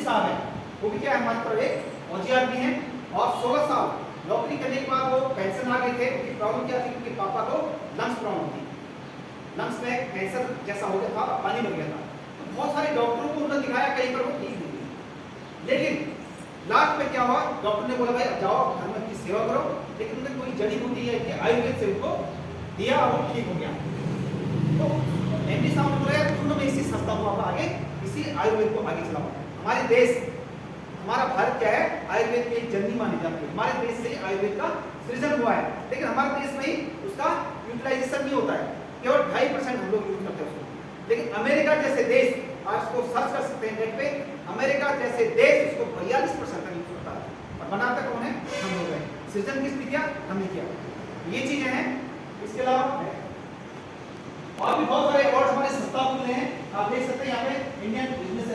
साहब हैं, वो भी क्या है हमारी तरफ एक फौजी आदमी है, और 16 साल नौकरी करने के बाद वो पेंशन आ गए थे। उनकी प्रॉब्लम क्या थी, उनके पापा को लंग्स प्रॉब्लम थी, लंग्स में कैंसर जैसा हो गया था, पानी बन गया था। तो बहुत सारे डॉक्टरों को उन्होंने दिखाया, कहीं पर वो ठीक नहीं हुई। लेकिन लास्ट में क्या हुआ, डॉक्टर ने बोला भाई अब जाओ घर में अपनी सेवा करो, लेकिन उन्होंने कोई जड़ी बूटी है कि आयुर्वेद से उनको दिया और वो ठीक हो गया। तो एमडी साहब ने बोला तुम लोग इसी संस्था को आप आगे इसी आयुर्वेद को आगे चलाओ। हमारे देश, हमारा भारत क्या है, आयुर्वेद की एक जननी मानी जाती है। हमारे देश से आयुर्वेद का सृजन हुआ है, लेकिन हमारे देश में ही उसका यूटिलाइजेशन नहीं होता है, केवल 2.5% हम लोग यूज करते हैं उसको। लेकिन अमेरिका जैसे देश, आप उसको सर्च कर सकते हैं नेट पे, अमेरिका जैसे देश उसको 42% तक यूज करता है, और बनाता कौन है, हम लोग हैं। सृजन किसने किया, हमने किया। ये चीजें हैं। इसके अलावा और भी बहुत सारे अवार्ड हमारे संस्था को मिले हैं, आप देख सकते हैं यहाँ पे Indian business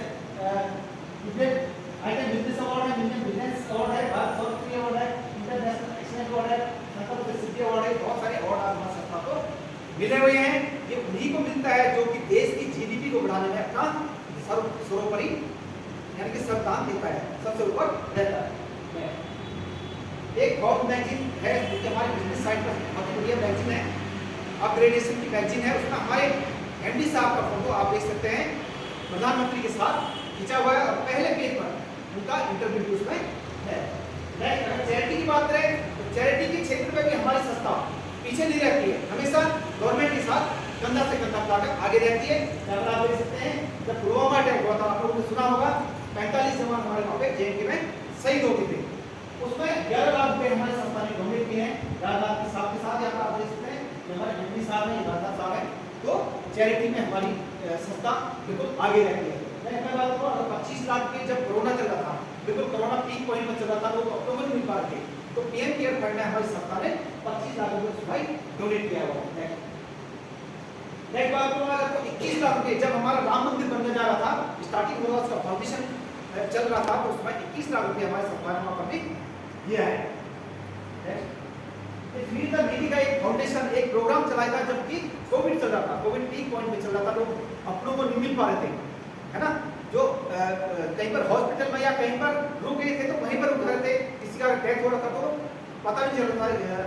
item business award है, इंडियन बिजनेस अवार्ड है, भारत सौरभ अवार्ड है, इंटरनेशनल एक्सीलेंस अवार्ड है, संकल्प सिद्धि अवार्ड है। बहुत सारे अवार्ड हमारे संस्था को मिले हुए हैं। ये उन्हीं को मिलता है जो कि देश की जीडीपी को बढ़ाने में अपना सर्वोपरि यानी कि सरदान देता है, सबसे ऊपर रहता है। एक फॉर्म मैगजीन है जो कि हमारे बिजनेस साइट पर बहुत बढ़िया मैगजीन है, अपग्रेडेशन की मैगजीन है। उसमें हमारे एमडी साहब का फोटो आप देख सकते हैं, प्रधानमंत्री के साथ खींचा हुआ है, और पहले पेज पर उनका इंटरव्यू उसमें है। अगर चैरिटी की बात करें तो चैरिटी के क्षेत्र में भी हमारी संस्था पीछे नहीं रहती है, हमेशा गवर्नमेंट के साथ कंधा से कंधा मिलाकर आगे रहती है। अगर आप देख सकते हैं जब पुलवामा अटैक हुआ था, आप लोगों ने सुना होगा, 45 जवान हमारे वहाँ पे जेएनके में शहीद हो गए थे। उसमें 11 लाख रुपए हमारे संस्था ने डोनेट किए हैं। राजनाथ के साथ यहाँ पर आप देख सकते हैं हमारे एमडी साहब हैं, राजनाथ साहब हैं। तो चैरिटी में हमारी संस्था बिल्कुल आगे रहती है। मैं बात करूँ, 25 लाख के जब कोरोना चल रहा था, बिल्कुल कोरोना पीक पॉइंट पर चल रहा था, लोग अक्टूबर में मिल पा रहे थे, तो पीएम केयर फंड में हमारी संस्था ने 25 लाख रुपए भाई डोनेट किया हुआ है। नेक्स्ट बात करूँ, अगर तो 21 लाख रुपए जब हमारा राम मंदिर बनने जा रहा था, स्टार्टिंग हुआ, उसका फाउंडेशन चल रहा था, तो उसमें 21 लाख रुपए हमारे संस्था ने वहाँ पर भी दिया है। फ्री द नीडी का एक फाउंडेशन एक प्रोग्राम चलाया था जबकि कोविड चल रहा था, कोविड पीक पॉइंट पे चल रहा था, लोग अपनों को नहीं मिल पा रहे थे, है ना, जो कहीं पर हॉस्पिटल में या कहीं पर रुक गए थे तो वहीं पर रुक रहे थे, किसी का डेथ हो रहा था तो पता नहीं चल रहा था,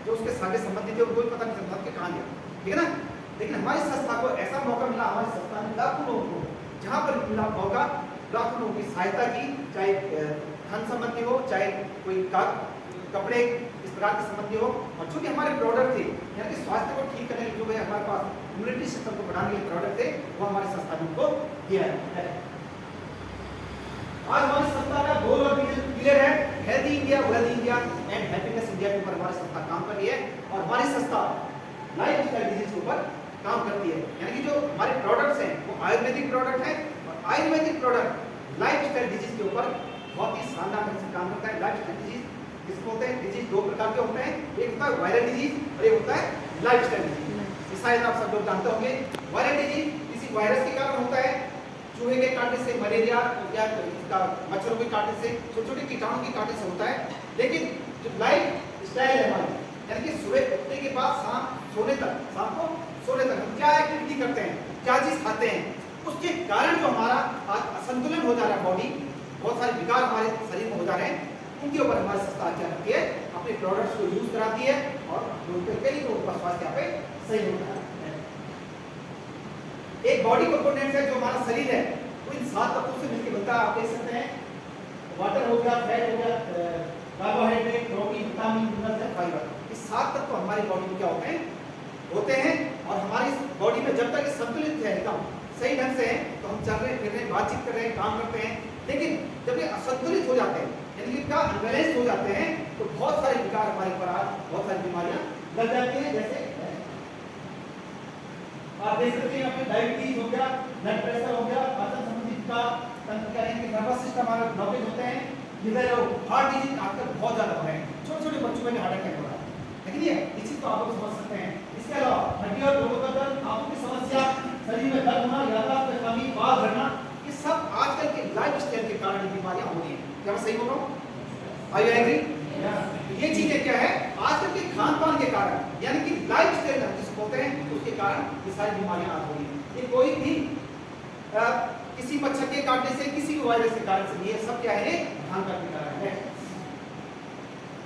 जो उसके सारे संबंधी थे उनको भी पता नहीं चल रहा था कि कहाँ गया, ठीक है ना। लेकिन हमारी संस्था को ऐसा मौका मिला, हमारी संस्था ने लाखों लोगों को जहाँ पर मिला मौका, लाखों लोगों की सहायता की, चाहे धन संबंधी हो, चाहे कोई कपड़े इस प्रकार के संबंधी हो, और चूंकि हमारे प्रोडक्ट थे यानी कि स्वास्थ्य को ठीक करने के जो है हमारे पास इम्यूनिटी सिस्टम को बढ़ाने के प्रोडक्ट थे, वो हमारी संस्था ने उनको दिया है। आज हमारी संस्था का गोल और विजन क्लियर है, healthy India, wealthy India and happiness India के ऊपर हमारी संस्था काम कर रही है, और हमारी संस्था लाइफ स्टाइल डिजीज के ऊपर काम करती है। यानी कि जो हमारे प्रोडक्ट्स हैं वो आयुर्वेदिक प्रोडक्ट है, और Ayurvedic product life style disease के ऊपर बहुत ही शानदार ढंग से काम करता है। लाइफ स्टाइल डिजीज जिसको होते हैं, डिजीज दो प्रकार के होते हैं, एक होता है वायरल डिजीज और एक होता है लाइफ स्टाइल डिजीज। शायद आप सब लोग जानते होंगे, वायरल डिजीज किसी वायरस के कारण होता है, चूहे के काटने से, मलेरिया या मच्छरों के काटने से, छोटे छोटे कीटाणु के काटने से होता है। लेकिन जो लाइफ स्टाइल है हमारी, यानी कि सुबह उठने के बाद शाम सोने तक, शाम को सोने तक हम क्या एक्टिविटी करते हैं, क्या चीज खाते हैं, उसके कारण जो हमारा असंतुलन हो जा रहा है, बॉडी बहुत सारे विकार हमारे शरीर में हो जा रहे हैं, उनके ऊपर हमारी संस्था क्या करती है, अपने प्रोडक्ट्स को यूज कराती है, और कई लोगों का स्वास्थ्य यहाँ पे सही होता है। एक बॉडी कंपोनेंट है जो हमारा शरीर है, वो इन 7 तत्वों से मिलकर बनता है। आप देख सकते हैं वाटर हो गया, फैट हो गया, carbohydrate, protein, vitamin, minerals, fibre, ये 7 तत्व हमारी बॉडी में क्या होते हैं। और हमारी बॉडी में जब तक संतुलित है, एकदम सही ढंग से है, तो हम चल रहे फिर रहे, बातचीत कर रहे हैं, काम करते हैं। लेकिन जब ये असंतुलित हो जाते हैं, यानी कि अनबैलेंस हो जाते हैं, तो बहुत सारे विकार हमारे ऊपर बहुत सारी बीमारियां लग जाती हैं। जैसे आप देख सकते हैं अपने डायबिटीज हो गया, ब्लड प्रेशर हो गया, पाचन संबंधी का तंत्र क्या है कि नर्वस सिस्टम हमारा ब्लॉकेज होते हैं, इधर हार्ट डिजीज आजकल बहुत ज्यादा हो रहे हैं, छोटे छोटे बच्चों में हार्ट अटैक हो रहा है। लेकिन ये इस चीज को आप लोग समझ सकते हैं। इसके अलावा हड्डी और जोड़ों का दर्द, आंखों की समस्या, शरीर में दर्द होना, याददाश्त में कमी, बाल झड़ना, ये सब आजकल के लाइफ स्टाइल के कारण बीमारियां हो रही हैं। क्या मैं सही बोल रहा हूँ? Are you agree? ये चीजें क्या है, आजकल के खान पान के कारण, यानी कि लाइफ स्टाइल जिसको होते हैं, उसके कारण ये सारी बीमारियां आ रही हैं। ये कोई भी किसी मच्छर के काटने से, किसी भी वायरस के कारण से, ये सब क्या है, भयंकर के कारण है।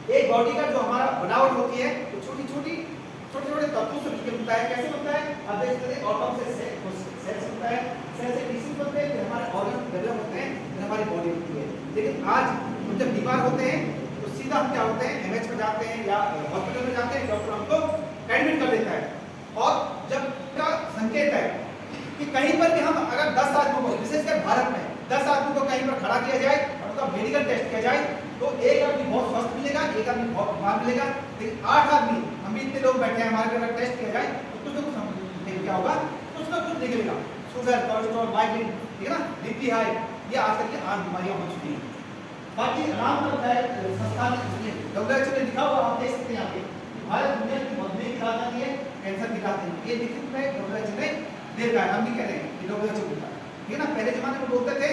एक बॉडी का जो हमारा बनावट होती है तो छोटे छोटे तत्वों से मिलकर बनता है। कैसे बनता है? अब देख सकते हैं, ऑटम से सेल्स बनता है, सेल से टिश्यू बनते हैं, फिर हमारे ऑर्गन डेवलप होते हैं, फिर हमारी बॉडी होती है। लेकिन आज हम जब बीमार होते हैं तो सीधा हम क्या होते हैं, एमएच में जाते हैं या हॉस्पिटल में जाते हैं, डॉक्टर हमको एडमिट कर देता है और जब का संकेत है कि कहीं पर भी हम अगर 10 आदमियों को, विशेषकर भारत में 10 आदमियों को कहीं पर खड़ा किया जाए और उनका मेडिकल टेस्ट किया जाए तो एक आदमी बहुत स्वस्थ मिलेगा, एक आदमी बहुत बीमार मिलेगा। लेकिन 8 आदमी, हम भी इतने लोग बैठे हैं, हमारे अगर टेस्ट किया जाए तो कुछ ना कुछ क्या होगा, कुछ ना कुछ निकलेगा। शुगर, कोलेस्ट्रॉल, माइग्रेन, ठीक है ना, बीपी हाई, ये आजकल की आम बीमारियां हो चुकी हैं। बाकी आराम करता है संस्थान WHO ने लिखा हुआ आप देख सकते हैं यहाँ पे, भारत दुनिया की मधुमेह की राजधानी है, कैंसर की राजधानी, ये लिखित में WHO ने देखा है, हम भी कह रहे हैं कि WHO बोलता है, ठीक है ना। पहले जमाने में बोलते थे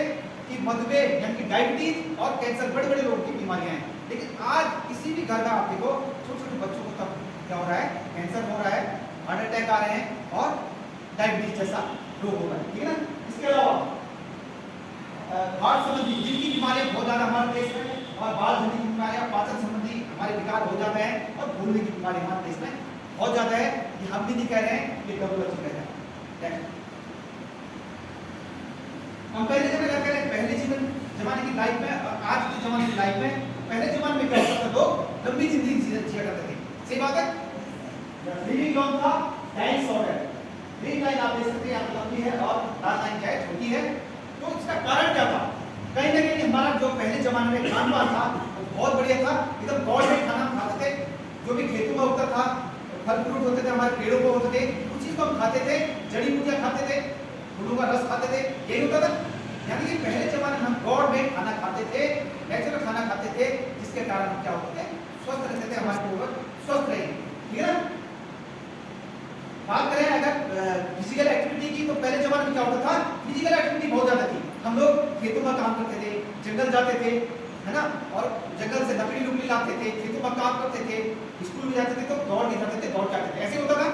कि मधुमेह यानी कि डायबिटीज और कैंसर बड़े बड़े लोगों की बीमारियां हैं, लेकिन आज किसी भी घर में आप देखो छोटे छोटे बच्चों को तब क्या हो रहा है, कैंसर हो रहा है, हार्ट अटैक आ रहे हैं और डायबिटीज जैसा रोग हो रहा है, ठीक है ना। इसके अलावा हार्ट संबंधी जिनकी बीमारियां बहुत ज्यादा हमारे देश में, और बाल जनित बीमारियां, पाचन संबंधी हमारे विकार हो जाते हैं, और भूलने की बीमारी हमारे देश में बहुत ज्यादा है। ये हम भी नहीं कह रहे हैं, ये WHO कह रहे हैं। कंपैरिजन अगर करें पहले जमाने की लाइफ में और आज के जमाने की लाइफ में, पहले जमाने में क्या होता था, लोग लंबी जिंदगी जिया करते थे, सही बात है, लिविंग लॉन्ग था, डाइंग शॉर्ट है। ग्रीन लाइन आप देख सकते हैं यहाँ लंबी है और लाल लाइन क्या है, छोटी है। तो इसका कारण क्या था? कहीं ना कहीं हमारा जो पहले जमाने में खान पान था वो बहुत बढ़िया था, एकदम गॉड में खाना खाते थे, जो भी खेतों में होता था, फल फ्रूट होते थे, हमारे पेड़ों पर होते थे, उस चीज को हम खाते थे, जड़ी बूटियां खाते थे, फूलों का रस खाते थे, यही होता था। यानी कि पहले जमाने में हम गॉड में खाना खाते थे, नेचुरल खाना खाते थे, जिसके कारण हम क्या होते थे, स्वस्थ रहते थे, हमारे पूर्वज स्वस्थ रहे, ठीक है ना। बात करें अगर फिजिकल एक्टिविटी की, तो पहले जमाने में क्या होता था, फिजिकल एक्टिविटी बहुत ज्यादा थी, हम लोग खेतों में काम करते थे, जंगल जाते थे, है ना, और जंगल से लकड़ी लाते थे, खेतों में काम करते थे, स्कूल में जाते थे तो दौड़ नहीं करते थे, दौड़ जाते थे, ऐसे होता था।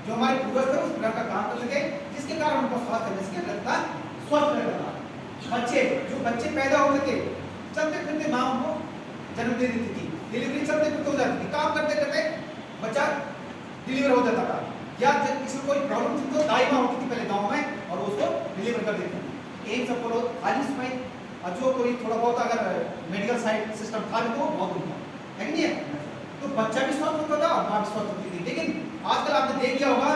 जो हमारे पूर्वज थे उस प्रकार का काम करते थे, जिसके कारण उनको स्वास्थ्य में लगता स्वस्थ रहता था। जो बच्चे पैदा होते थे, चलते फिरते माँ उनको जन्म दे देती थी, डिलीवरी चलते फिरते हो जाती थी, काम करते करते बच्चा डिलीवर हो जाता था, या जब किसी को कोई प्रॉब्लम थी तो दाई माँ होती थी पहले गाँव में और उसको डिलीवर कर देती थी। एक सब लोग खाली समय, और जो कोई थोड़ा बहुत अगर मेडिकल साइड सिस्टम था तो वो बहुत होता है कि नहीं है, तो बच्चा भी स्वस्थ होता था और माँ भी स्वस्थ होती थी। लेकिन आजकल आपने देख लिया होगा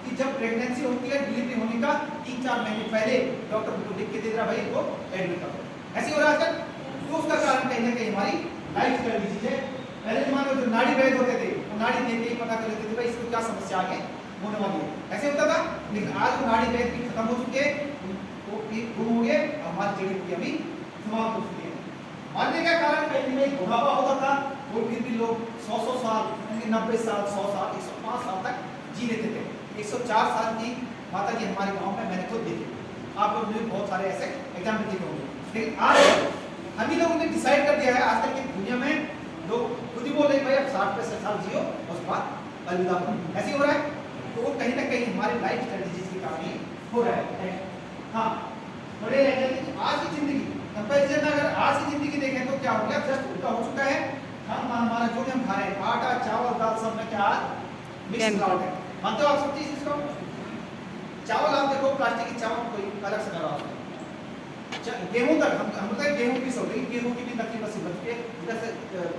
कि जब प्रेगनेंसी होती है, डिलीवरी होने का 3-4 महीने पहले डॉक्टर को लिख के दे रहा, भाई इनको एडमिट कर दो, ऐसे हो रहा है आजकल। तो उसका कारण कहीं ना कहीं हमारी लाइफ स्टाइल डिजीज है। पहले जमाने में जो नाड़ी वैद्य होते थे, वो नाड़ी देख के ही पता कर लेते थे भाई इसको क्या समस्या आगे होने वाली है, ऐसे होता था। लेकिन आज वो नाड़ी वैद्य भी खत्म हो चुके हैं, वो गुम हो गए, हमारी जड़ी बूटियां भी समाप्त हो चुकी है। मरने का कारण कहीं में बुढ़ापा होता था, वो फिर भी लोग 100 साल, 90 साल, 100 साल, 105 साल तक जी लेते थे। 104 साल की माता जी हमारे गांव में मैंने खुद देखी, आप लोग ने बहुत सारे ऐसे एग्जाम्पल देखे होंगे। लेकिन आज हम ही लोगों ने डिसाइड कर दिया है, आजकल की दुनिया में लोग खुद ही बोल रहे हैं भाई अब 60-65 साल जियो और उसके बाद अलविदा करो, ऐसे हो रहा है। तो वो कहीं ना कहीं हमारे लाइफ स्ट्रेटजीज के कारण ही हो रहा है। हाँ, बड़े आज की जिंदगी कंपेरिजन अगर आज की जिंदगी देखें तो क्या हो गया, जस्ट उल्टा हो चुका है। हमारा जो भी हम खा रहे हैं, आटा, चावल, दाल, सब में क्या मिक्स मिलावट है, मानते हो आप सब चीज इसको? चावल आप देखो, प्लास्टिक की चावल कोई अलग से लगा हुआ है, गेहूं तक हम लोग गेहूं की सब, गेहूं की भी नकली मशीन बच के इधर से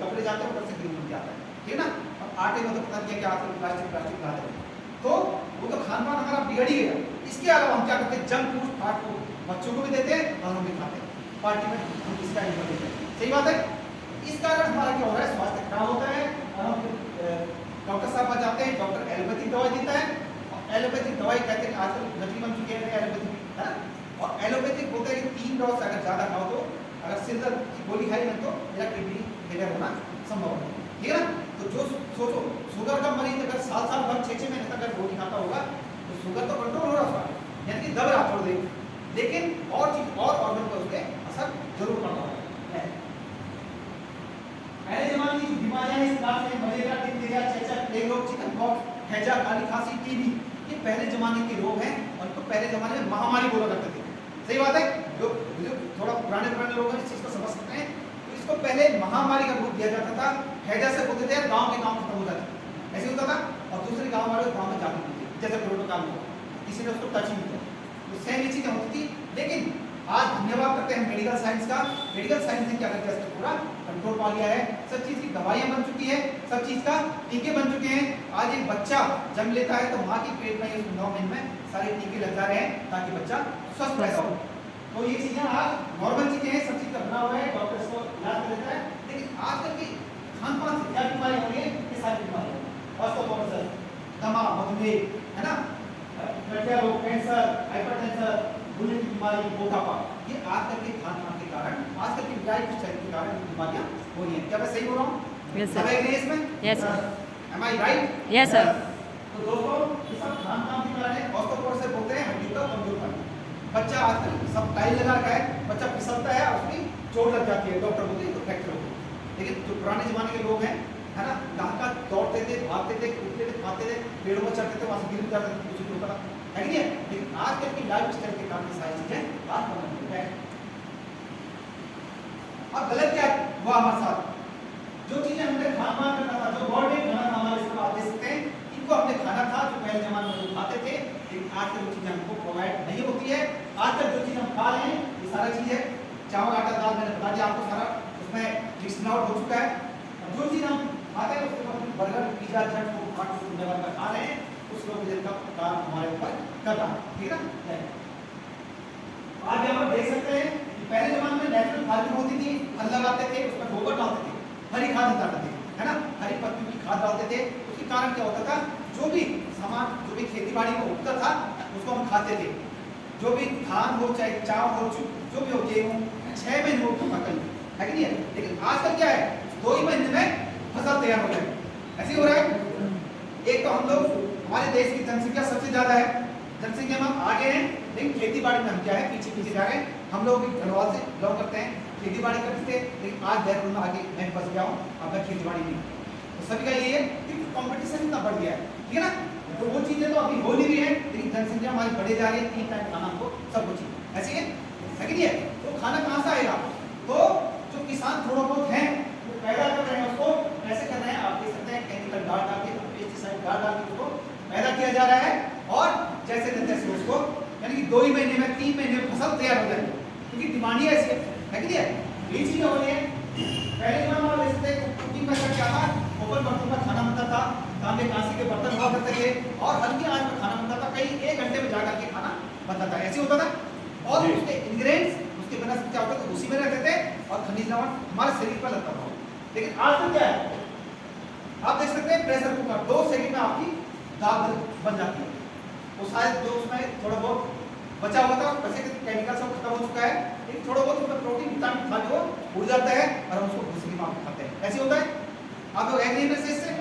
कपड़े जाते हैं, उधर से गेहूं बन जाता है, ठीक है ना। अब आटे में तो पता नहीं क्या आजकल प्लास्टिक लाते हैं, तो वो तो खान पान हमारा बिगड़ ही गया। इसके अलावा हम क्या करते हैं, जंक फूड फास्ट फूड बच्चों को भी देते हैं और हम भी खाते हैं, पार्टी में हम इसका इन्वॉल्व देते हैं, सही बात है। इस कारण हमारा क्या हो रहा है, स्वास्थ्य खराब होता है और हम डॉक्टर साहब आ जाते हैं, डॉक्टर एलोपैथिक दवाई देता है, और एलोपैथिक दवाई कहते हैं आजकल नकली बन चुके हैं एलोपैथिक, है ना। और एलोपैथिक बोलते हैं कि 3 डोज अगर ज़्यादा खाओ तो, अगर सिर दर्द की गोली खाई ना तो मेरा किडनी फेलियर होना संभव है, ठीक है ना। तो जो सोचो शुगर का मरीज अगर साल भर 6-6 महीने तक अगर रोटी खाता होगा तो शुगर तो कंट्रोल हो रहा है, यानी कि दब रहा थोड़ी देर, लेकिन और चीज और ऑर्गन पर उसके असर जरूर पड़ रहा है। पहले जमाने की बीमारियां इस क्लास में मलेरिया, डिप्थीरिया, चेचक, प्लेग रोग, चिकन पॉक्स, हैजा, काली खांसी, टीबी, ये पहले जमाने के रोग हैं और इनको पहले जमाने में महामारी बोला करते थे। सही बात है। जो जो थोड़ा पुराने लोग हैं इस चीज को समझ सकते हैं। तो इसको पहले महामारी का रूप दिया जाता था, हैजा से बोलते थे गांव के गांव खत्म हो जाते थे, ऐसे होता था। और दूसरे गांव वाले गांव में जाते थे, जैसे कोरोना काल में किसी ने उसको टच नहीं किया, तो सेम ये चीजें होती थी। लेकिन आज धन्यवाद करते हैं मेडिकल साइंस का, मेडिकल साइंस ने क्या कर दिया, पूरा कंट्रोल पा लिया है। सब चीज की दवाइयां बन चुकी है, सब चीज का टीके बन चुके हैं। आज एक बच्चा जन्म लेता है तो माँ के पेट में 9 महीने में सारे टीके लग जा रहे हैं ताकि बच्चा स्वस्थ पैदा हो। तो ये चीजें आज नॉर्मल चीजें हैं, सब चीज का बना हुआ है, डॉक्टर इसको इलाज कर देता है। लेकिन आजकल की खान पान से क्या बीमारी हो रही है, ये सारी बीमारी ऑस्टियोपोरोसिस, दमा, मधुमेह, है ना, गठिया रोग, कैंसर, हाइपरटेंशन, भूलने की बीमारी, मोटापा, ये आजकल के खान पान के कारण, आजकल की लाइफ स्टाइल के कारण बीमारियां हो रही हैं। क्या मैं सही बोल रहा हूँ? यस सर, इसमें यस सर, एम आई राइट? Yes sir. तो दोस्तों ये सब खान पान के कारण है। ऑस्टियोपोरोसिस बोलते हैं हड्डी का कमजोर पन। बच्चा आजकल सब टाइल लगा रखा है, बच्चा फिसलता है और उसकी चोट लग जाती है, डॉक्टर बोलते हैं तो फ्रैक्चर हो गया। लेकिन जो पुराने जमाने के लोग हैं, है ना, गांव दौड़ते थे, भागते थे, कूदते थे, खाते थे, पेड़ों में चढ़ते थे, वहां से गिर जाते थे, कुछ नहीं होता है कि नहीं है? लेकिन आजकल की लाइफ स्टाइल के कारण सारी चीजें आज बदल है। अब गलत क्या हुआ हमारे साथ? जो चीजें हमने खान पान करना था, जो गॉड ने खाना था हमारे, इसको आप देख सकते हैं, इनको हमने खाना था जो पहले जमाने में लोग खाते थे। लेकिन आजकल वो चीजें हमको प्रोवाइड नहीं होती है। आजकल जो चीज हम खा रहे हैं ये सारा चीज है चावल, आटा, दाल, मैंने बता दिया आपको सारा, उसमें मिक्स आउट हो चुका है। और जो चीज हम खाते हैं उसके बाद burger, pizza, junk food, fast food level का खा रहे हैं, उस लोग का काम हमारे ऊपर कर रहा है, ठीक है ना? आज यहाँ पर देख सकते हैं कि पहले जमाने में नेचुरल फार्मिंग होती थी, हल लगाते थे, उसमें गोबर डालते थे, हरी खाद डालते थे, है ना, हरी पत्तियों की खाद डालते थे। उसके कारण क्या होता था, जो भी सामान, जो भी खेती बाड़ी में उगता था उसको हम खाते थे। जो भी धान हो, चाहे चावल हो, जो भी हो, गेहूँ 6 महीने में पकड़ है कि नहीं है? लेकिन आजकल क्या है, 2 ही महीने में फसल तैयार हो जाए, ऐसे ही हो रहा है। एक तो हम लोग, हमारे देश की जनसंख्या सबसे ज्यादा है, जनसंख्या में हम आगे हैं, लेकिन खेती बाड़ी में हम क्या है, पीछे पीछे जा रहे हैं। हम लोग घरवाल से बिलोंग करते हैं, खेती बाड़ी करते थे, लेकिन आज देहरादून में आगे मैं फंस गया हूँ, अब मैं खेती बाड़ी नहीं। तो सभी का ये है कि कंपटीशन इतना बढ़ गया है, ठीक है ना? तो वो चीजें तो अभी हो नहीं रही है, लेकिन जनसंख्या हमारी बढ़े जा रही है, 3 टाइम खाना हमको सब कुछ ऐसी है कि नहीं है? तो खाना कहाँ से आएगा? तो जो किसान थोड़ा बहुत हैं वो पैदा कर रहे हैं, उसको कैसे कर रहे हैं आप देख सकते हैं, केमिकल डाल डाल के, पेस्टिसाइड डाल डाल के उसको पैदा किया जा रहा है। और जैसे तैसे उसको, यानी कि 2 ही महीने में, 3 महीने में फसल तैयार हो जाएगी, क्योंकि डिमांड ही ऐसी है कि नहीं है? ये चीज हो रही है। पहले जमाने में जैसे कुकिंग में क्या था, ओपन बर्तन में खाना बनता था, तांबे कांसे के बर्तन हुआ करते थे, और हल्की आंच में खाना बनता था, कहीं 1 घंटे में जाकर के खाना बनता था, ऐसे होता था। और उसके इंग्रेडिएंट्स, उसके बना क्या होता था, उसी में रहते थे, और खनिज लवण हमारे शरीर पर लगता था। लेकिन आज तो क्या है, आप देख सकते हैं प्रेशर कुकर 2 सेकंड में आपकी दाल बन जाती है। वो शायद जो उसमें थोड़ा बहुत बचा हुआ था, वैसे केमिकल सब खत्म हो चुका है, लेकिन थोड़ा बहुत उसमें प्रोटीन, विटामिन खा जो उड़ जाता है, और हम उसको भूसी की मांग खाते हैं, ऐसे होता है। आप लोग एग्री में से इससे?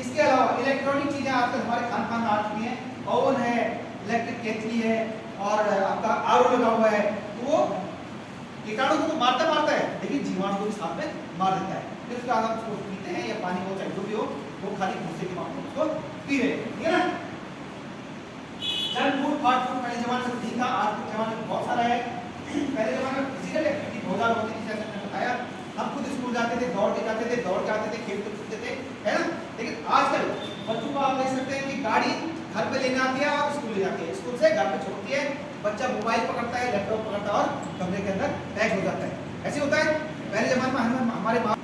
इसके अलावा इलेक्ट्रॉनिक चीजें आजकल हमारे खान पान में आ चुकी हैं, ओवन है, इलेक्ट्रिक केतली है, और आपका आरओ लगा हुआ है। तो वो कीटाणु को तो मारता है, लेकिन जीवाणु को भी साथ में मार देता है। फिर उसके बाद हम उसको पीते हैं, या पानी हो चाहे जो भी हो, वो खाली भूसे की मांग उसको पी रहे हैं, ठीक है ना? जंक फूड, फास्ट फूड पहले जमाने में नहीं था, आज के जमाने में बहुत सारा है। पहले जमाने में फिजिकल एक्टिविटी बहुत ज्यादा होती थी, जैसे मैंने बताया, हम खुद स्कूल जाते थे, दौड़ के जाते थे, दौड़ के आते थे, खेलते कूदते थे, है ना? लेकिन आजकल बच्चों को आप देख सकते हैं कि गाड़ी घर पे लेने आती है और स्कूल ले जाती है, स्कूल से घर पे छोड़ती है, बच्चा मोबाइल पकड़ता है, लैपटॉप पकड़ता है, और कमरे के अंदर पैक हो जाता है, ऐसे होता है। पहले जमाने में हमारे माँ,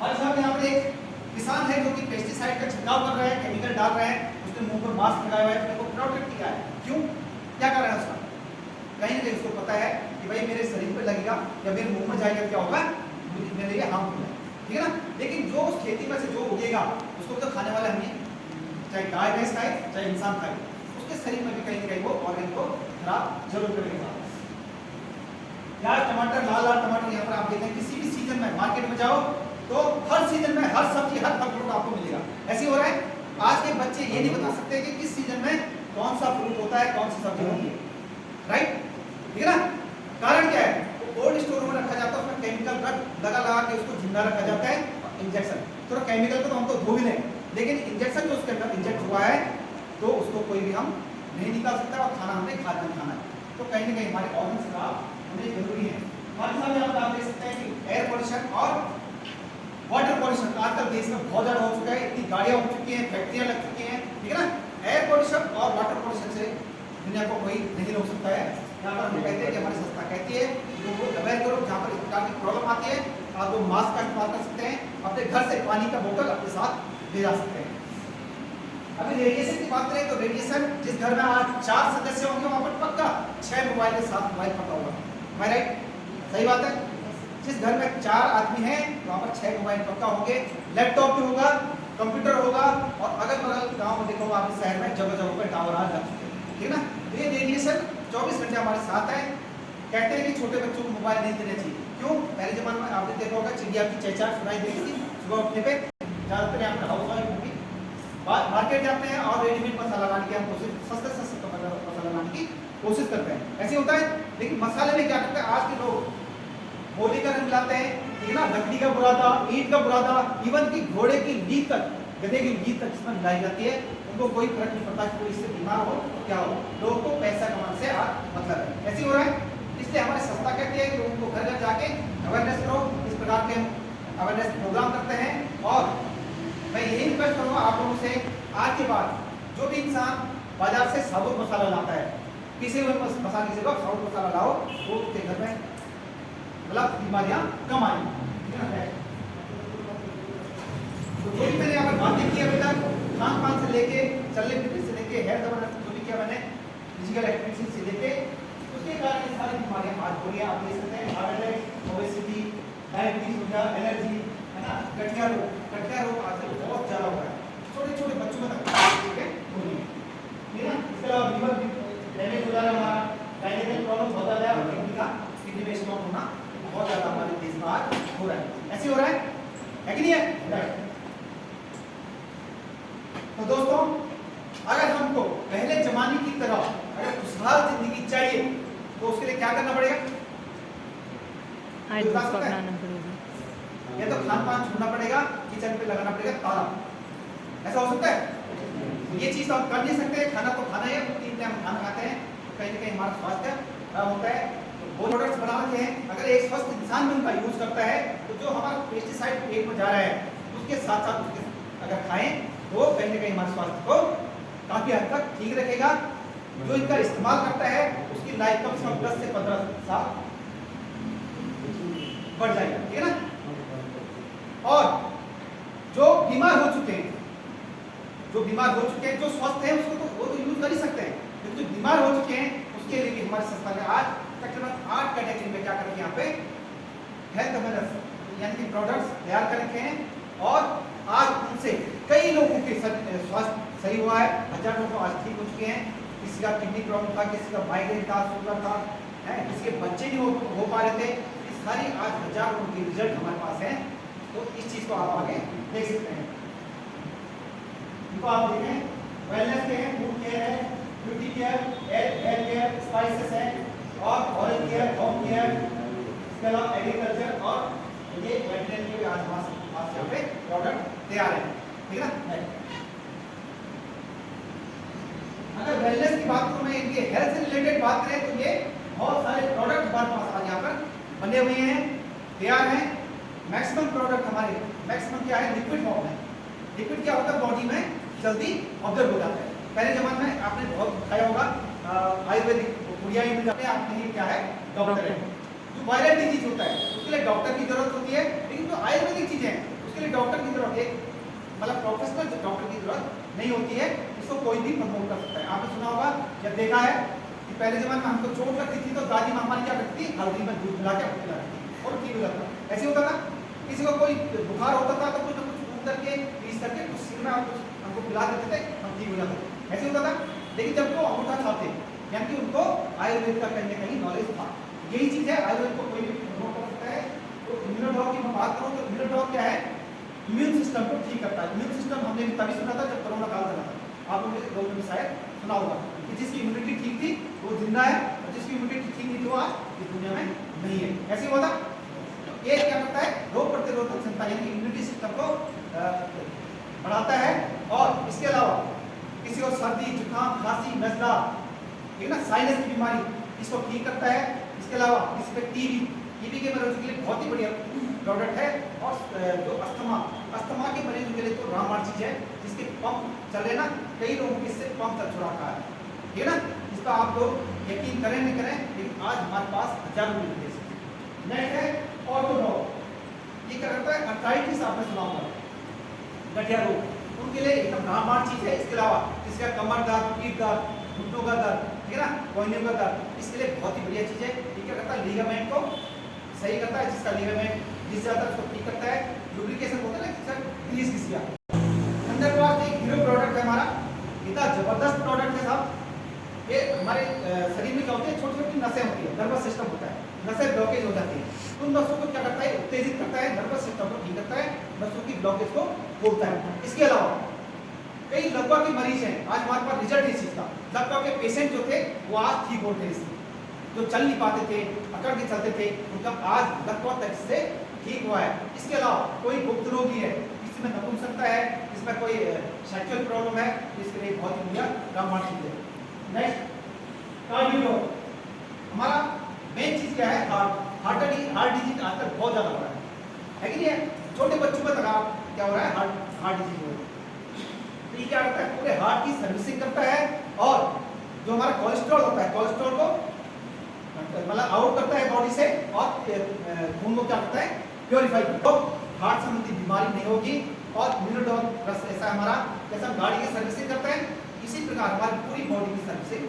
और साहब यहाँ पे एक किसान है जो कि पेस्टिसाइड का छिड़काव कर रहा है, केमिकल डाल रहा है, उसने मुंह पर मास्क लगाया हुआ है, अपने को प्रोटेक्ट किया है। क्यों, क्या कर रहा है उसका? कहीं ना कहीं उसको पता है कि भाई मेरे शरीर पे लगेगा या मेरे मुंह में जाएगा, क्या होगा, मेरे लिए हार्मफुल है, ठीक है ना? लेकिन जो उस खेती में से जो उगेगा उसको तो खाने वाले हम ही, चाहे गाय भैंस खाए, चाहे इंसान खाए, उसके शरीर में भी कहीं ना कहीं वो ऑर्गन को खराब जरूर करेगा। प्याज, टमाटर, लाल लाल टमाटर यहाँ पर आप देखें, किसी भी सीजन में मार्केट में जाओ तो हर सीजन में हर सब्जी, हर फल फ्रूट आपको मिलेगा, ऐसे हो रहा है। आज के बच्चे ये नहीं बता सकते कि किस सीजन में कौन सा फ्रूट होता है, कौन सी सब्जी होती है, राइट, ठीक है ना? कारण क्या है, कोल्ड स्टोर में रखा जाता है, उसमें केमिकल ड्रग लगा के उसको जिंदा रखा जाता है, इंजेक्शन, तो केमिकल को तो हम तो धो भी लें, लेकिन इंजेक्शन जो उसके अंदर इंजेक्ट हुआ है, तो उसको कोई भी हम नहीं निकाल सकता, और खाना हमने खाना है। तो कहीं ना कहीं हमारे ऑर्गन्स खराब होने जरूरी है। हमारे सामने आप देख सकते हैं कि एयर पोल्यूशन और वाटर पोल्यूशन आजकल देश में बहुत ज्यादा हो चुका है, इतनी गाड़ियां हो चुकी हैं, फैक्ट्रियां लग चुकी हैं, ठीक है ना। एयर पोल्यूशन और वाटर पोल्यूशन से दुनिया को कोई नहीं रोक सकता है। यहाँ पर हम कहते हैं कि हमारी संस्था कहती है लोगों को अवेयर करो, जहाँ पर इस प्रकार की प्रॉब्लम आती है आप वो मास्क का इस्तेमाल कर सकते हैं, अपने घर से पानी का बोतल अपने साथ ले जा सकते हैं। अभी रेडिएशन की बात करें तो रेडिएशन जिस घर में आज 4 सदस्य होंगे वहां पर पक्का 6 मोबाइल के साथ मोबाइल पक्का होगा, मैं राइट? सही बात है। जिस घर में 4 आदमी हैं वहां पर 6 मोबाइल पक्का होंगे, लैपटॉप भी होगा, कंप्यूटर होगा, और अगल बगल गाँव में देखो आप शहर में जगह जगह पर टावर आ जाते हैं, ठीक है ना। ये रेडिएशन 24 घंटे हमारे साथ है। कहते हैं कि छोटे बच्चों को मोबाइल नहीं देना चाहिए, क्यों? पहले जमाने में आपने देखा होगा चिड़िया की चहचहाट सुनाई देती थी सुबह उठने पे, ज्यादातर यहाँ पर हाउस वाइफ होगी, मार्केट जाते हैं और रेडीमेड मसाला लाने की हम कोशिश, सस्ते मसाला लाने की कोशिश करते हैं, ऐसे होता है। लेकिन मसाले में क्या करते हैं आज के लोग, होली का रंग मिलाते हैं, ठीक है ना, लकड़ी का बुरादा, ईंट का बुरादा, इवन की घोड़े की लीद तक, गधे की लीद तक इसमें मिलाई जाती है। उनको कोई फर्क नहीं पड़ता कि कोई इससे बीमार हो क्या हो, लोगों को पैसा कमाने से मतलब है, ऐसे हो रहा है। इसलिए हमारी संस्था कहती है कि लोगों को घर घर जाके अवेयरनेस करो, इस प्रकार के अवेयरनेस प्रोग्राम करते हैं। और मैं यही रिक्वेस्ट करूँगा आप लोगों से, आज के बाद जो भी इंसान बाजार से साबुत मसाला लाता है, किसी भी मसाले की जगह साबुत मसाला लाओ, वो उसके घर में मतलब बीमारियां कम आएंगी। तो जो भी मैंने यहाँ पर बातें की अभी तक, खान पान से लेके चलने फिरने से लेके हेल्थ अवेयरनेस जो भी किया मैंने, फिजिकल एक्टिविटी से लेके, उसके कारण ये सारी बीमारियां आज हो रही हैं। आप देख सकते हैं हार्ट अटैक, ओबेसिटी, डायबिटीज हो गया, एलर्जी, है ना, गठिया रोग आजकल बहुत ज्यादा हो रहा है, छोटे छोटे बच्चों में तक हो रही है, ठीक है ना। इसके अलावा लीवर डैमेज हो जा रहा है, हमारा गायनेकल प्रॉब्लम बहुत ज्यादा है, और किडनी में स्टोन होना बहुत ज्यादा हमारे देश में आज हो रहा है, ऐसे हो रहा है कि नहीं है? तो दोस्तों, अगर हमको पहले जमाने की तरह अगर खुशहाल जिंदगी चाहिए तो उसके लिए क्या करना पड़ेगा? या तो खान पान छोड़ना पड़ेगा, किचन पे लगाना पड़ेगा ताला, ऐसा हो सकता है? ये चीज हम कर नहीं सकते। खाना तो खाना है, 3 टाइम खाना खाते हैं, तो कहीं ना कहीं हमारा स्वास्थ्य खराब होता है। तो वो प्रोडक्ट्स बनाते हैं, अगर एक स्वस्थ इंसान भी उनका यूज करता है तो जो हमारा पेस्टिसाइड पेट में जा रहा है उसके साथ साथ उसके अगर खाएं तो कहीं ना कहीं हमारे स्वास्थ्य को काफी हद तक ठीक रखेगा। जो इनका इस्तेमाल करता है उसकी लाइफ कम से कम 10 से 15 साल बढ़ जाएगा, ठीक है ना। और जो बीमार हो चुके हैं, जो स्वस्थ हैं उसको तो वो तो यूज कर ही सकते हैं, लेकिन जो बीमार हो चुके हैं उसके लिए भी हमारी संस्था ने आज तकरीबन 8 कैटेगरी में क्या करके यहाँ पे हेल्थ अवेयरनेस यानी कि प्रोडक्ट्स तैयार कर रखे हैं। और आज उनसे कई लोगों के स्वास्थ्य सही हुआ है, 1000 लोग आज ठीक हो चुके हैं। किसी का किडनी प्रॉब्लम था, किसी का माइग्रेन था, शुगर था, किसी के बच्चे नहीं हो पा रहे थे, इस सारी आज 1000 लोगों के रिजल्ट हमारे पास है। तो इस चीज को आप आगे देख सकते हैं। इनको आप देखें, वेलनेस के हैं, फूड केयर है, beauty care, hair care, spices है, और ऑरल केयर, होम केयर, इसके अलावा एग्रीकल्चर और ये वेटरनरी के भी आज हमारे पास यहाँ पे प्रोडक्ट तैयार है, ठीक है ना। अगर वेलनेस की बात करूं, मैं इनके हेल्थ से रिलेटेड बात करें तो ये बहुत सारे प्रोडक्ट हमारे पास आज यहाँ पर बने हुए हैं, तैयार हैं। मैक्सिमम प्रोडक्ट हमारे, मैक्सिमम क्या है, लिक्विड फॉर्म है। लिक्विड क्या होता है, बॉडी में जल्दी ऑब्जर्व हो जाता है। पहले जमाने में आपने बहुत खाया होगा आयुर्वेदिक गुड़िया ही मिल जाते हैं, आपके लिए क्या है, डॉक्टर है। जो वायरल डिजीज होता है उसके लिए डॉक्टर की जरूरत होती है, लेकिन जो आयुर्वेदिक चीजें हैं उसके लिए डॉक्टर की जरूरत है, मतलब प्रोफेशनल डॉक्टर की जरूरत नहीं होती है। इसको कोई भी प्रमोट कर सकता है। आपने सुना होगा या देखा है कि पहले जमाने में हमको चोट लगती थी तो दादी माँ हमारी क्या करती थी, हल्दी में दूध मिला के पिलाती थी और ठीक हो जाता। ऐसे होता था, किसी को कोई बुखार होता था तो कुछ ना कुछ ऊपर करके पीस करके कुछ सिर में हमको पिला देते थे, हम ठीक हो जाते थे, ऐसे होता था। लेकिन जब वो अंगूठा खाते यानी कि उनको आयुर्वेद का कहीं ना कहीं नॉलेज था। यही चीज है, आयुर्वेद को कोई भी प्रमोट कर सकता है। तो इम्यूनोडॉग की मैं बात करूँ तो इम्यूनोडॉग क्या है, इम्यून सिस्टम को ठीक करता है। इम्यून सिस्टम हमने भी तभी सुना था जब कोरोना काल चला था, आप लोगों ने शायद सुना होगा कि जिसकी इम्यूनिटी ठीक थी वो जिंदा है, और जिसकी इम्यूनिटी ठीक नहीं थी वो आज इस दुनिया में नहीं है, ऐसे हुआ था। ये क्या करता है, रोग प्रतिरोधक क्षमता यानी इम्यूनिटी सिस्टम को बढ़ाता है। और इसके अलावा किसी को सर्दी, जुकाम, खांसी, नजला, ठीक है ना, साइनस की बीमारी, इसको ठीक करता है। इसके अलावा इसमें टीबी के मरीजों के लिए बहुत ही बढ़िया प्रोडक्ट है। और जो अस्थमा के मरीजों के लिए तो रामबाण चीज है, जिसके पंप चल रहे ना, कई लोगों के इससे पंप चल चुका है, ठीक है ना। इस पर आप लोग यकीन करें नहीं करें, लेकिन आज हमारे पास हजारों मिलते हैं। नेक्स्ट है ऑर्थोडॉक, ये क्या करता है, अर्थराइटिस आपने सुना होगा, गठिया रोग, उनके लिए एकदम रामबाण चीज है। इसके अलावा जिसका कमर दर्द, पीठ दर्द, घुटनों का दर्द, ठीक है ना, कोहनियों का दर्द, इसके लिए बहुत ही बढ़िया चीज है। ये क्या करता है, लिगामेंट को सही करता है, जिसका लिगामेंट जिस जाता है उसको ठीक करता है। लुब्रिकेशन होता है ना, जिसका ग्रीस घिस गया। अंदर बात एक हीरो प्रोडक्ट है हमारा, इतना जबरदस्त प्रोडक्ट है साहब। ये हमारे शरीर में क्या होते हैं, छोटी छोटी नसें होती है, नर्वस सिस्टम होता है, नसें ब्लॉकेज हो जाती है, उन नसों को क्या करता है, उत्तेजित करता है, नर्वस सिस्टम को ठीक करता है, नसों की ब्लॉकेज को खोलता है। इसके अलावा कई लकवा के मरीज हैं, आज हमारे पास रिजल्ट इस चीज का, लकवा के पेशेंट जो थे वो आज ठीक होते हैं, जो चल नहीं पाते थे, अकड़ के चलते थे, उनका आज लकवा तक से ठीक हुआ है। इसके अलावा कोई गुप्त रोगी है, किसी में नपुंसकता है, इसमें कोई सेक्सुअल प्रॉब्लम है, इसके लिए बहुत ही बढ़िया रामबाण चीज है। नेक्स्ट कार्डियो, हमारा मेन चीज क्या है, हार्ट डिजीज आजकल बहुत ज्यादा हो रहा है कि नहीं है, छोटे बच्चों में तक क्या हो रहा है, हार्ट डिजीज हो रहा है। तो ये क्या करता है, पूरे हार्ट की सर्विसिंग करता है, और जो हमारा कोलेस्ट्रॉल होता है, कोलेस्ट्रॉल को मतलब आउट करता है बॉडी से, और खून को क्या करता है, प्योरीफाई करता है, तो हार्ट संबंधी बीमारी नहीं होगी। और न्यूरोडॉक ऐसा हमारा, जैसा गाड़ी की सर्विसिंग करता है, इसी प्रकार हमारी पूरी बॉडी की सर्विसिंग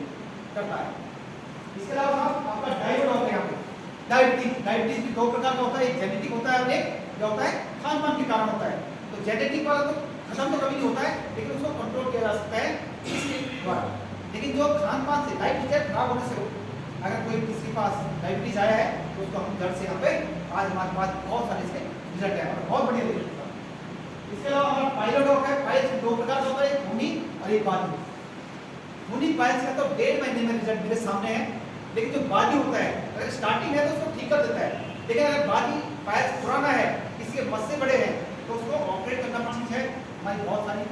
करता है। इसके अलावा आपका डायबिटीज है, यहाँ पे डायबिटीज भी दो प्रकार का होता है, एक जेनेटिक होता है और एक क्या होता है, खान पान के कारण होता है। तो जेनेटिक वाला तो खत्म तो कभी नहीं होता है, लेकिन उसको कंट्रोल किया जा सकता है इसके द्वारा। लेकिन जो खान पान से डायबिटीज खराब होने से, अगर कोई किसी के पास डायबिटीज आया है तो उसको हम जड़ से यहाँ पे, आज हमारे पास बहुत सारे इसके रिजल्ट है, बहुत बढ़िया रिजल्ट। इसके अलावा हमारा पाइलोडॉक है, पाइल्स दो प्रकार का होता है, एक खूनी और एक बादी। खूनी पाइल्स का तो 1.5 महीने में रिजल्ट मेरे सामने है, लेकिन जो बादी होता है, अगर स्टार्टिंग है तो उसको ठीक कर देता है, लेकिन अगर बादी पाइल्स पुराना है, किसी के मस्से बड़े हैं, तो उसको ऑपरेट करना चीज है। हमारी बहुत सारी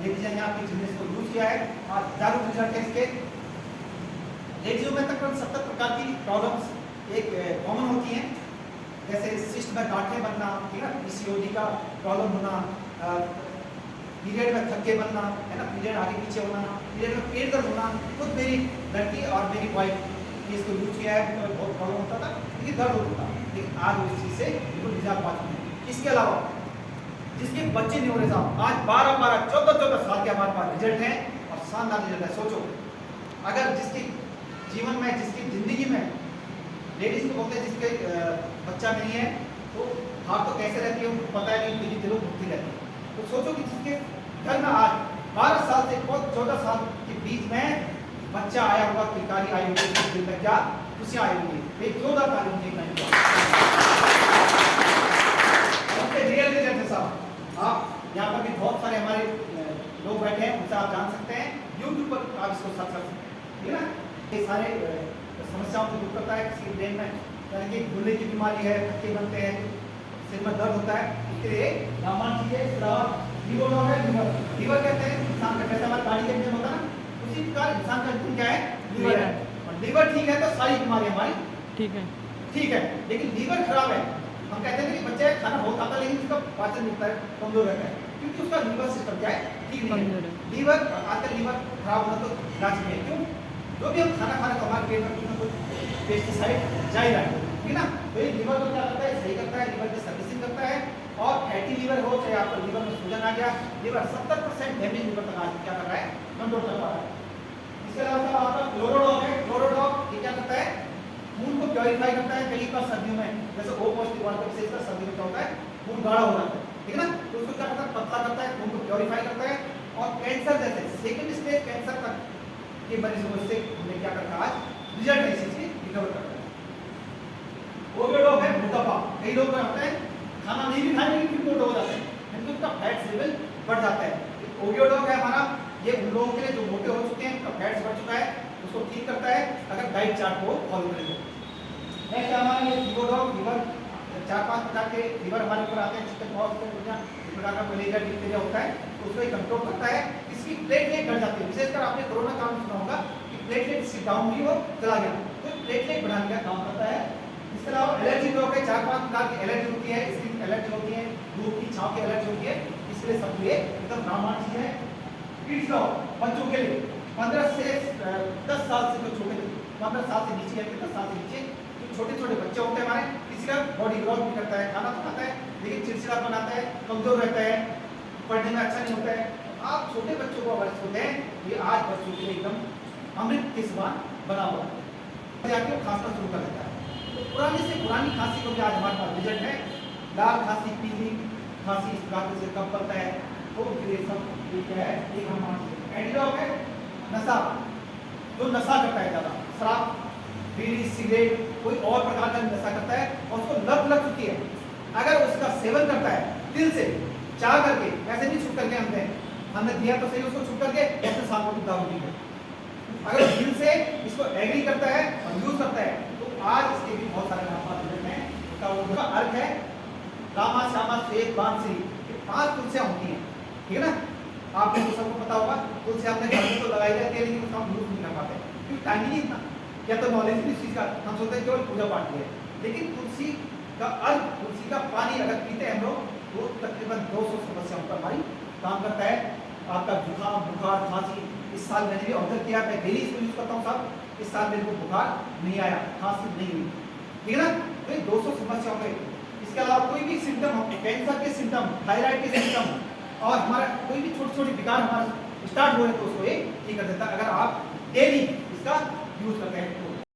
लेडीज हैं यहाँ पे जिन्होंने इसको यूज किया है, और हजारों रिजल्ट है इसके। लेडीजों में तकरीबन 70 प्रकार की प्रॉब्लम्स एक कॉमन होती हैं, जैसे सिस्ट में गांठें बनना, ठीक है, पीसीओडी का प्रॉब्लम होना, पीरियड में थक्के बनना, है ना, पीरियड आगे पीछे होना, पीरियड में पेट दर्द होना। खुद मेरी लड़की और मेरी वाइफ ने इसको यूज किया है, तो बहुत प्रॉब्लम होता था, लेकिन दर्द होता था, लेकिन आज उस चीज़ से बिल्कुल निजात पाते हैं। इसके अलावा जिसके बच्चे नहीं हो रहे साहब, आज 12-12, 14-14 साल के हमारे पास रिजल्ट हैं, और शानदार रिजल्ट है। सोचो, अगर जिसके जीवन में, जिसकी जिंदगी में, लेडीज को बोलते हैं जिसके बच्चा नहीं है, तो हाथ तो कैसे रहती है उनको पता है नहीं, लेकिन दिलों घूमती रहती है। तो सोचो कि जिसके घर में आज 12 साल से 14 साल के बीच में बच्चा आया होगा, किलकारी आई होगी, उसके दिल में क्या खुशियाँ आई होंगी, एक जोरदार तालीम दी मैंने। रियल रिजल्ट है साहब। आप यहाँ पर भी बहुत सारे हमारे लोग बैठे हैं, उनसे आप जान सकते हैं, यूट्यूब पर आप इसको सर्च कर सकते हैं, ठीक है ना। ये सारे समस्याओं को दूर करता है, किसी ब्रेन में यानी कि गुर्दे की बीमारी है, थक्के बनते हैं, सिर में दर्द होता है, इसके लिए रामबाण चीज है। इसके अलावा लीवर है, लीवर कहते हैं इंसान का, जैसे हमारे गाड़ी का इंजन होता है ना, उसी प्रकार इंसान का इंजन क्या है, लीवर है। और लीवर ठीक है तो सारी बीमारी हमारी ठीक है। लेकिन लीवर खराब है, हम कहते हैं कि बच्चे खाना बहुत खाता है, लेकिन उसका पाचन मिलता है, कमजोर रहता है, क्योंकि उसका लीवर सिस्टम क्या है, ठीक नहीं है। लीवर आजकल लीवर खराब होना तो इलाज नहीं है, क्यों, जो भी हम खाना खाने तो हमारे पेट में कुछ ना कुछ पेस्टिसाइड जा ही रहा है, ठीक है ना। तो ये लीवर को क्या करता है, सही करता है, लीवर की सर्विसिंग करता है। और फैटी लीवर हो, चाहे आपका लीवर में सूजन आ गया, लीवर 70% डैमेज लीवर तक आज क्या कर रहा है, कंट्रोल कर पा रहा है। इसके अलावा आपका क्लोरोडॉक है, क्लोरोडॉक ये क्या करता है, खून को प्योरीफाई करता है। कई बार सर्दियों में जैसे O पॉजिटिव वाले से इसका सर्दी में क्या होता है, खून गाढ़ा हो जाता है, ठीक है ना, तो उसको क्या करता है, पतला करता है, खून को प्योरीफाई करता है। और कैंसर जैसे सेकंड स्टेज कैंसर तक के मरीजों को इससे हमने क्या करता है, आज रिजल्ट ऐसी चीज रिकवर करता है। ओवरडॉग है मोटापा, कई लोग क्या होता है, खाना नहीं भी खाएंगे फिर मोटे हो जाते हैं, क्योंकि उनका फैट्स लेवल बढ़ जाता है। ओवरडॉग है हमारा, ये उन लोगों के लिए जो मोटे हो चुके हैं, उनका फैट्स बढ़ चुका है, उसको ठीक करता है अगर डाइट चार्ट को फॉलो करेंगे। नेक्स्ट हमारा ये लीवर, लीवर 4-5 प्रकार के लीवर हमारे ऊपर आते हैं, चिकन पॉक्स इस प्रकार का मलेरिया डिप्थीरिया होता है, तो उसको कंट्रोल करता है। इसकी प्लेटलेट घट जाती है, विशेषकर आपने कोरोना काल में सुना होगा कि प्लेटलेट इसकी डाउन हुई, वो चला गया, तो प्लेटलेट बढ़ाने का काम करता है। इसके अलावा एलर्जी जो है 4-5 प्रकार की एलर्जी होती है, स्किन एलर्जी होती है, धूप की छांव की एलर्जी होती है, इसके लिए सब ये एकदम नामान चीज है। किड्स लॉ बच्चों के लिए 15 से 10 साल से जो छोटे 15 साल से नीचे या 10 साल से नीचे जो छोटे छोटे बच्चे होते हैं हमारे, किसी का बॉडी ग्रोथ भी करता है, खाना तो खाता है लेकिन चिड़चिड़ापन आता है, कमजोर रहता है, पढ़ने में अच्छा नहीं होता है। आप छोटे बच्चों को अगर होते हैं ये आज बच्चों के लिए एकदम अमृत के समान बना हुआ है, जाके खांसना शुरू कर देता है। तो पुरानी से पुरानी खांसी को भी आज हमारे पास रिजल्ट है। लाल खांसी, पीली खांसी इस प्रकार से कब बनता है तो ये सब क्या है, एक हम एंटीडोट है। नशा, जो नशा करता है ज़्यादा, शराब, बीड़ी, सिगरेट, कोई और प्रकार का नशा करता है और उसको लत लग चुकी है, अगर उसका सेवन करता है दिल से चाह करके, ऐसे नहीं छुप करके हमने दिया तो सही उसको छुप करके ऐसे सालों की दारू पी, अगर दिल से इसको एग्री करता है और यूज करता है तो आज इसके भी बहुत सारे नाम हैं। उसका अर्थ है रामा, श्यामा, श्वेत, बांसुरी, ये 5 तुलसियां होती हैं, ठीक है ना। आप लोगों को सबको पता होगा तुलसी अपने घर में तो लगाई जाती है लेकिन उसका हम यूज नहीं कर पाते क्योंकि टाइम ही नहीं इतना, या तो नॉलेज भी इस चीज का, हम सोचते हैं केवल पूजा पाठ की है। लेकिन तुलसी का अर्थ, तुलसी का पानी अगर पीते हैं हम लोग तो तकरीबन 200 समस्याओं पर हमारी काम करता है। आपका जुकाम, बुखार, खांसी, इस साल मैंने भी ऑब्जर्व किया, मैं डेली इसको यूज करता हूँ साहब, इस साल मेरे को बुखार नहीं आया, खांसी नहीं हुई, ठीक है ना। तो ये 200 समस्याओं पे, इसके अलावा कोई भी सिम्टम हो, कैंसर के सिम्टम, थायराइड के सिम्टम और हमारा कोई भी छोटे छोटे विकार हमारा स्टार्ट हो रहे तो उसको ये ठीक कर देता है अगर आप डेली इसका यूज करते हैं तो।